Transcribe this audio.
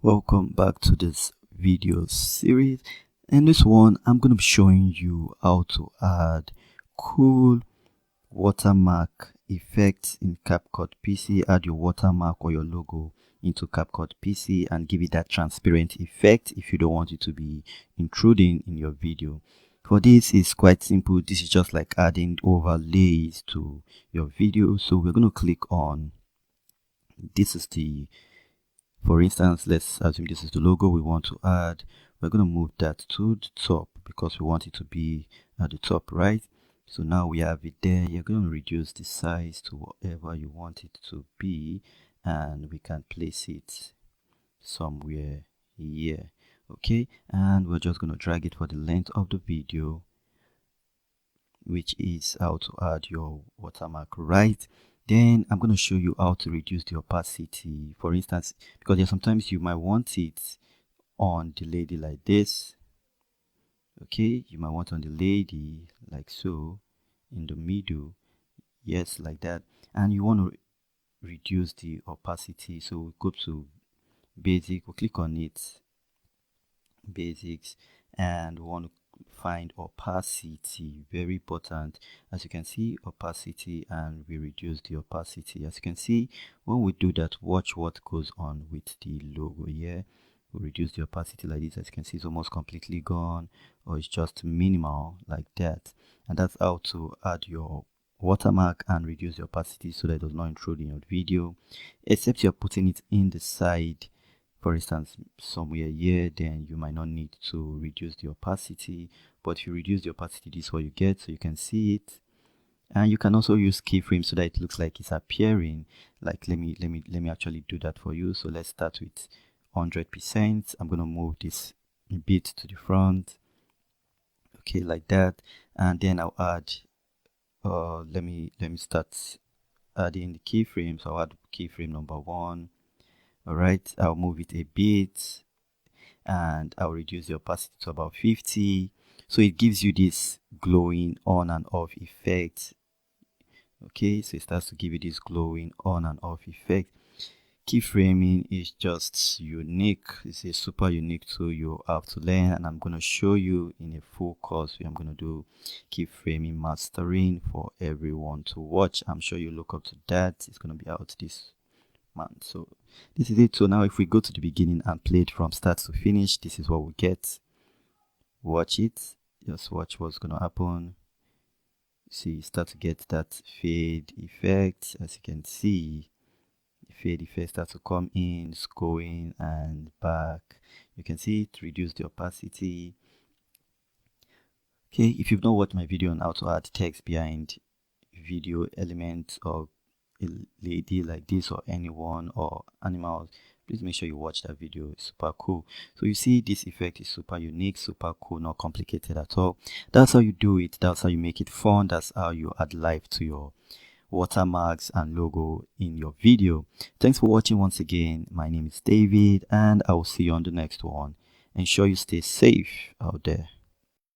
Welcome back to this video series. In this one, I'm going to be showing you how to add cool watermark effects in CapCut PC. Add your watermark or your logo into CapCut PC and give it that transparent effect if you don't want it to be intruding in your video. For this, it's quite simple. This is just like adding overlays to your video. So we're going to click on, this is the, for instance, let's assume this is the logo we want to add. We're going to move that to the top because we want it to be at the top, right? So now we have it there. You're going to reduce the size to whatever you want it to be, and we can place it somewhere here. Okay, and we're just going to drag it for the length of the video, which is how to add your watermark, right? Then I'm going to show you how to reduce the opacity. For instance, because there's sometimes you might want it on the lady like this. Okay, you might want on the lady like so, in the middle, yes, like that. And you want to reduce the opacity, so we go to basic, we'll click on it, basics, and we want to find opacity, very important. As you can see, opacity, and we reduce the opacity. As you can see, when we do that, watch what goes on with the logo here. We reduce the opacity like this. As you can see, it's almost completely gone, or it's just minimal like that. And that's how to add your watermark and reduce the opacity so that it does not intrude in your video, except you're putting it in the side. For instance, somewhere here, then you might not need to reduce the opacity, but if you reduce the opacity, this is what you get, so you can see it. And you can also use keyframes so that it looks like it's appearing. Like let me actually do that for you. So let's start with 100%. I'm going to move this a bit to the front, okay, like that. And then I'll add let me start adding the keyframes. So I'll add keyframe number 1. All right, I'll move it a bit and I'll reduce the opacity to about 50, so it gives you this glowing on and off effect. Okay, so it starts to give you this glowing on and off effect. Keyframing is just unique. It's a super unique tool you have to learn, and I'm going to show you in a full course where I'm going to do keyframing mastering for everyone to watch. I'm sure you look up to that. It's going to be out this month. So this is it. So now if we go to the beginning and play it from start to finish, this is what we get. Watch it, just watch what's going to happen. See, start to get that fade effect. As you can see, the fade effect starts to come in, it's going and back. You can see it reduce the opacity. Okay, if you've not watched my video on how to add text behind video elements or a lady like this or anyone or animals, please make sure you watch that video. It's super cool. So you see, this effect is super unique, super cool, not complicated at all. That's how you do it. That's how you make it fun. That's how you add life to your watermarks and logo in your video. Thanks for watching once again. My name is David, and I will see you on the next one. Ensure you stay safe out there.